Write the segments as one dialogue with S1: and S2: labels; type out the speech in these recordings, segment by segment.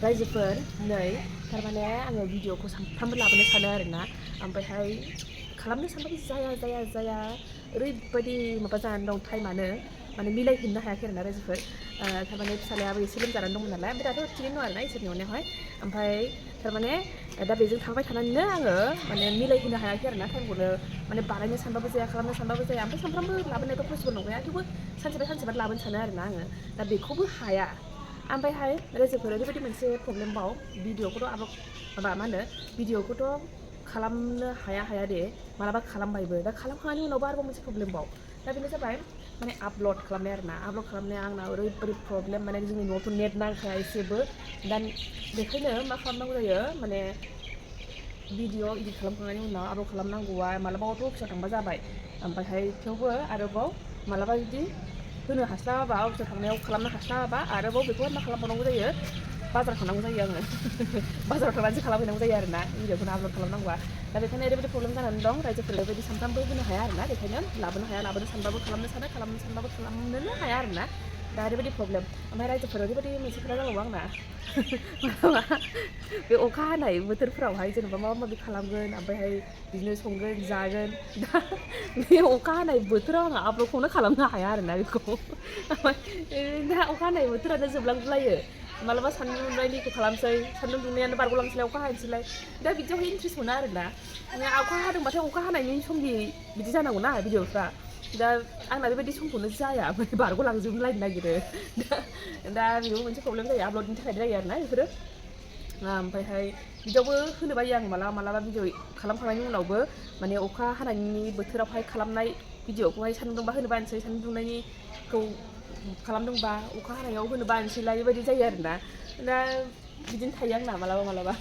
S1: रायजोफोर नै थारमाने आङो भिडिअखौ सानफ्रामबो लाबोनो सानो आरोना ओमफ्रायहाय खालामनो सानबाबो जाया ओरैबायदि माबा जानानै दं टाइमानो माने मिलायहैनो हायाखै आरोना रायजोफोर थारमाने फिसालायाबो एसे लोमजानानै दंमोन नालाय ओमफ्राय दाथ' थिगैनो दं आरोना इसोरनि अननायावहाय ओमफ्राय थारमाने दा बेजों थांबाय थानानैनो आङो माने मिलायहोनो हायाखै आरोना टाइमखौनो माने बानायनो सानबाबो जाया खालामनो सानबाबो जाया ओमफ्राय सानफ्रामबो लाबोनायाथ' पसिबल नंखाया थेवबो सानसे लाबोनो सानो आरोना आङो दा बेखौबो हाया ओमफ्रायहाय रायजोफोर ओरैबायदि मोनसे प्रब्लेमबाव भिडिअखौथ' माबा मा होनो भिडिअखौथ' खालामनो हाया दे मालाबा खालामबायबो दा खालामखांनायनि उनावबो आरोबाव मोनसे प्रब्लेमबाव दा बेनो जाबाय माने आपल'ड खालामनाय आरोना आपल'ड खालामनाया आंना ओरैबायदि प्रब्लेम माने जोंनि न'आवथ' नेट नांखाया एसेबो दा बेखायनो मा खालामनांगौ जायो माने भिडिअ इडिट खालामखांनायनि उनाव आपल'ड खालामनांगौआ मालाबाथ' अफिसाव थांबा जाबाय ओमफ्रायहाय थेवबो आरोबाव मालाबा जुदि होनो हास्लाबाबा अफिसाव थांनायाव खालामनो हास्लाबाबा आरोबाव बेखौहाय मा खालामबावनांगौ जायो बाजाराव थांनांगौ जायो आङो बाजाराव थांनानैसो खालामहैनांगौ जायो आरोना भिडिअखौनो आपल'ड खालामनांगौआ दा बेखायनो ओरैबायदि प्रब्लेम जानानै दं रायजोफोर ओरैबायदि सानफ्रामबो होनो हाया आरोना बेखायनो लाबोनो सानबाबो खालामनो सानबाबो खालामनोनो हाया आरोना दा ओरैबायदि प्रब्लेम ओमफ्राय रायजोफोर ओरैबायदि मोनसे खोथा जाबावो आंना मालाबा बे अखा हानाय बोथोरफोरावहाय जेनेबा माबा माबि खालामगोन ओमफ्रायहाय बिदिनो संगोन जागोन दा बे अखा हानाय बोथोराव आङो आपल'डखौनो खालामनो हाया आरोना बेखौ दा अखा हानाय बोथोरानो जोबलांगुलायो मालाबा सान्दुं दुंनायनिखौ खालामसै सान्दुं दुंनायानो बारग'लांसैलाय अखा हानोसैलाय दा बिदियावहाय इन्ट्रेस्ट मोना आरोना अखा हादोंबाथाय अखा हानायनि समनि बिदि जानांगौना भिडिअफ्रा दा आंना बेबायदि समखौनो जाया बारग'लांजोबलायनो नागिरो दा बेबो मोनसे प्रब्लेम जायो आपल'डनि थाखाय जायो आरोना बेफोरो ओमफ्रायहाय बिदियावबो होनो बायो आं मालाबा भिडिअ खालामखांनायनि उनावबो माने अखा हानायनि बोथोरावहाय खालामनाय भिडिअखौहाय सान्दुं दुंबा होनो बानोसै सान्दुं दुंनायनिखौ खालामदोंबा अखा हानायाव होनो बानोसैलाय बेबायदि जायो आरोना दा बिदिनो थायो आंना मालाबा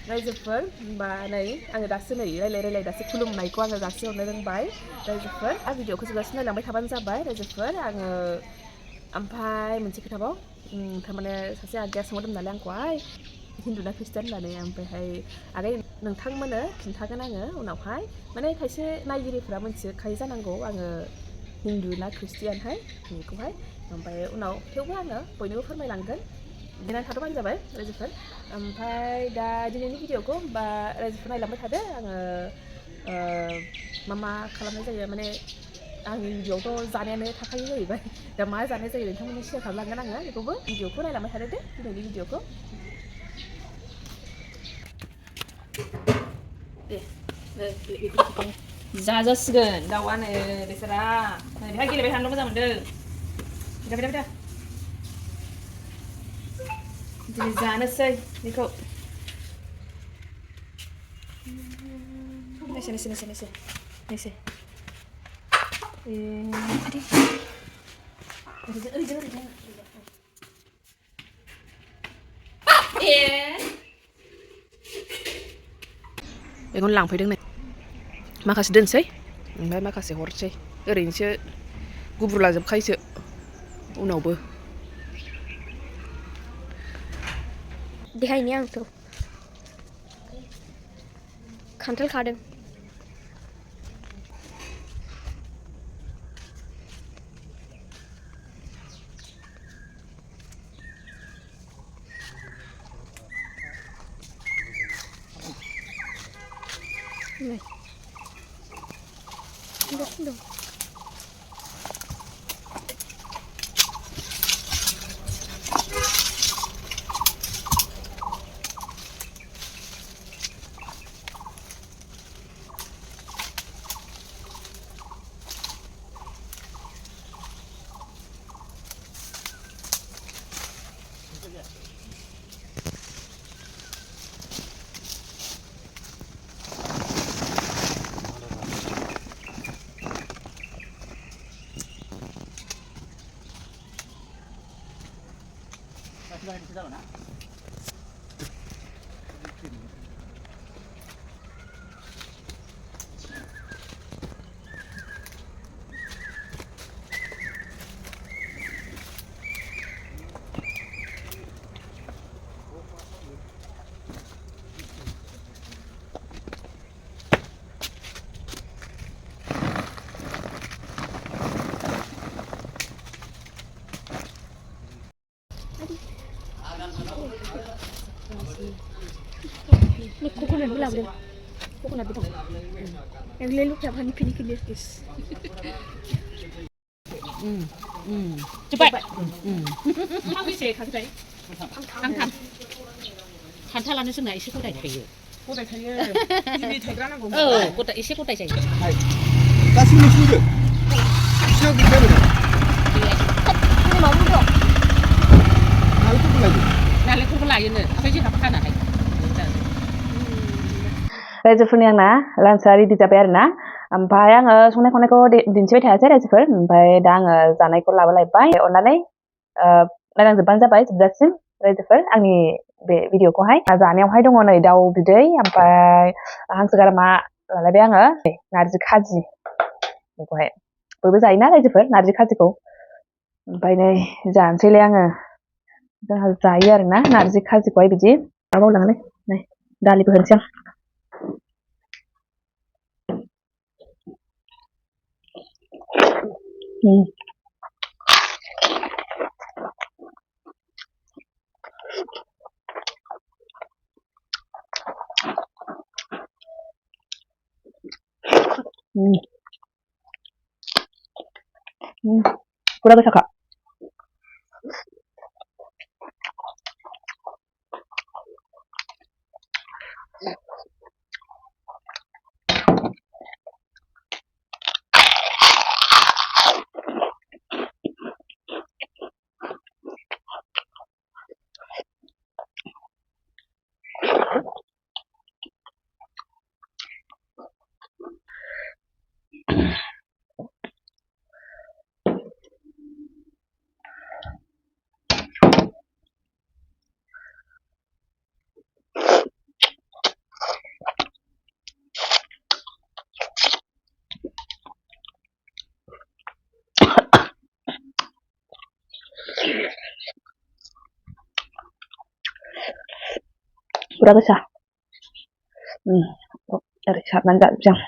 S1: रायजोफोर होमबा नै आङो दासो नै रायलाय दासो खुलुमनायखौ आङो जासिहरनो रोंबाय रायजोफोर भिडिअखौ जोबजासिम नायलांबाय थाबानो जाबाय रायजोफोर आङो ओमफ्राय मोनसे खोथाबाव थारमाने सासे आगैया सोंहरदोंमोन नालाय आंखौहाय हिन्दु ना ख्रिस्टियान होननानै ओमफ्रायहाय आगै नोंथांमोननो खिन्थागोन आङो उनावहाय माने खायसे नायगिरिफ्रा मिथिखायो जानांगौ आङो हिन्दु ना ख्रिस्टियानहाय बेखौहाय ओमफ्राय उनाव थेवबो आङो बयनोबो फोरमायलांगोन देनानै थाथ'बानो जाबाय रायजोफोर ओमफ्राय दा दिनैनि भिडिअखौ होमबा रायजोफोर नायलांबाय थादो आङो मा खालामनाय जायो माने आंनि भिडिअआवथ' जानायानो थाखायो जाहैबाय दा मा जानाय जायो नोंथांमोननि शेयार खालामलांगोन आङो बेखौबो भिडिअखौ नायलांबाय थादो दे दिनैनि भिडिअखौ दे जाजासिगोन दाउआनो बेसारा बेहा गेलेबाय थानो मोजां मोनदों बिदा दिनै जानोसै बेखौ नायसै बेखौनो लांफैदों नै माखासे दोनसै ओमफ्राय माखासे हरसै ओरैनोसो गुब्रुलाजोबखायोसो उनावबो
S2: देहायनि आंथ' खान्थाल खादों नै दं 코코넛 लाबोदों
S1: 코코넛도 दं
S2: नोंलाय लुखायाफोरनि फिनिखिनि
S1: जोब्बाय फांबेसे खाखोथाय फांथाम खान्थालानो जोंना एसे गदाय थायो गदाय थायो गिबि थाइग्रा नांगौ गदाय एसे गदाय जायो
S3: 가슴이 숨겨 시작이 되면
S2: ini mau dong
S3: 나를 뚫고
S1: नालेंखरबो लायोनो ओमफ्राय जोंहा फानाहाय
S4: रायजोफोरनि आंना लान्चआ रेडि जाबाय आरोना ओमफ्राय आङो संनाय खावनायखौ दिन्थिबाय थायासै रायजोफोर ओमफ्राय दा आङो जानायखौ लाबोलायबाय अननानै नायलांजोबबानो जाबाय जोबजासिम रायजोफोर आंनि बे भिडिअखौहाय जानायावहाय दङ नै दाउ बिदै ओमफ्राय हांसो गारामा लालायबाय आङो नारजि खाजि बेखौहाय बयबो जायोना रायजोफोर नारजि खाजिखौ ओमफ्राय नै जानोसैलाय आङो जोंहा जायो आरोना नारजि खाजिखौहाय बिदि बावलाङोलै नै दालिबो होनोसै आं पूरा बेसा खा पूरा बेसा ओरै सारनानै जाजोबसै आं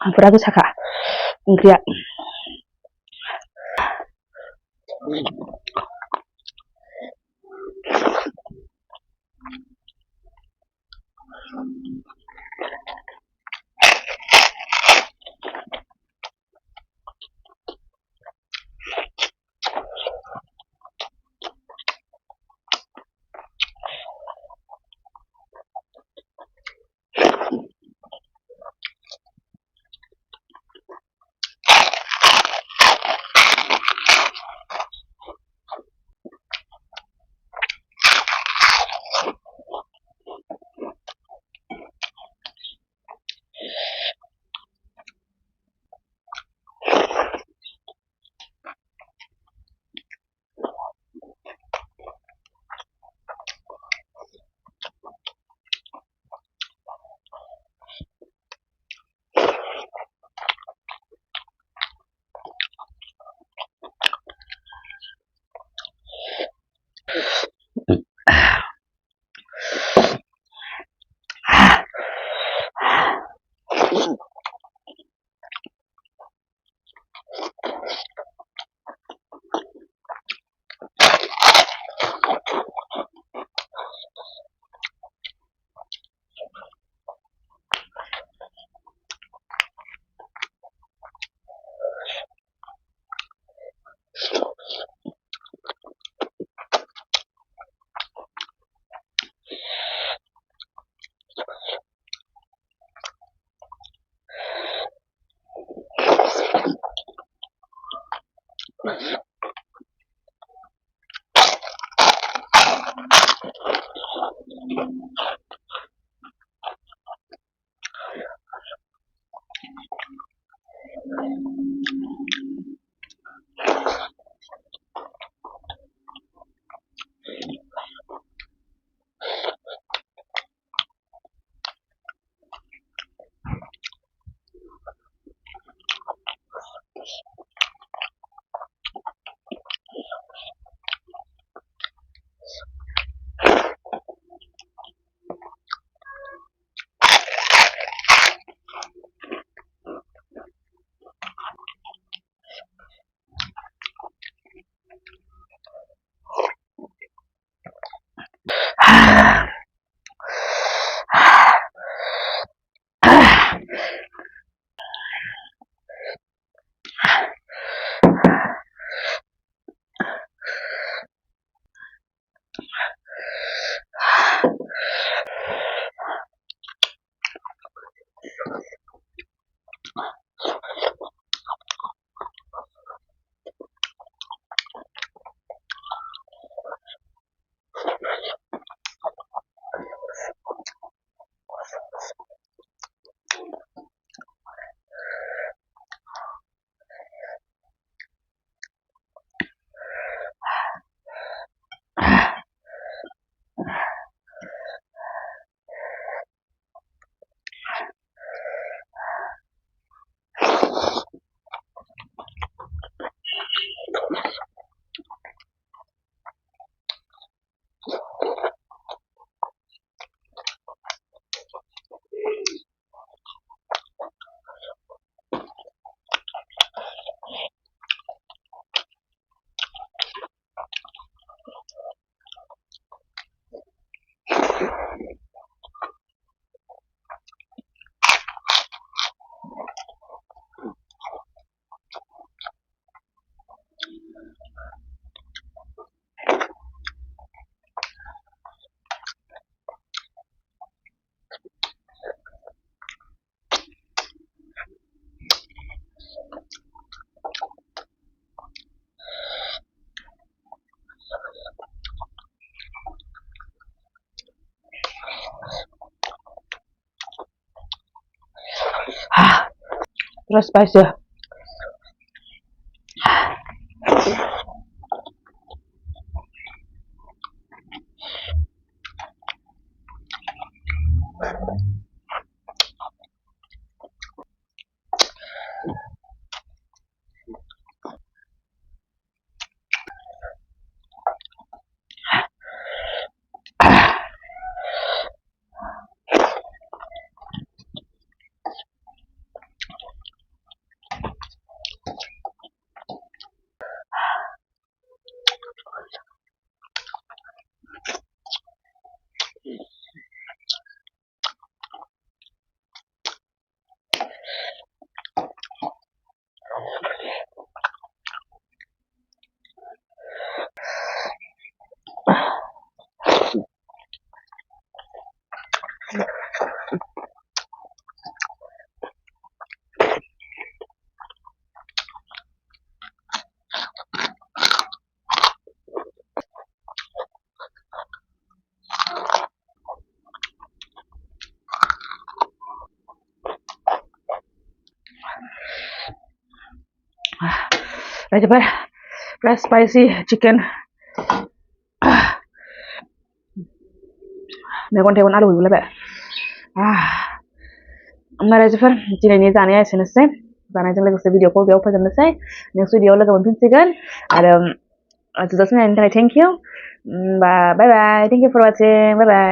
S4: Hampura गोसाखा ओंख्रिया terus spicy ya. रायजोफोर बिराद स्पाइसि चिकेन मेगन थाइगन आलु हैगुलायबाय रायजोफोर दिनैनि जानाया एसेनोसै जानायजों लोगोसे भिडिअखौ बेयाव फोजोबनोसै नेक्स्ट भिडिअआव लोगो मोनफिनसिगोन आरो जोबजासिम नायनायनि थाखाय thank you bye bye thank you for watching bye bye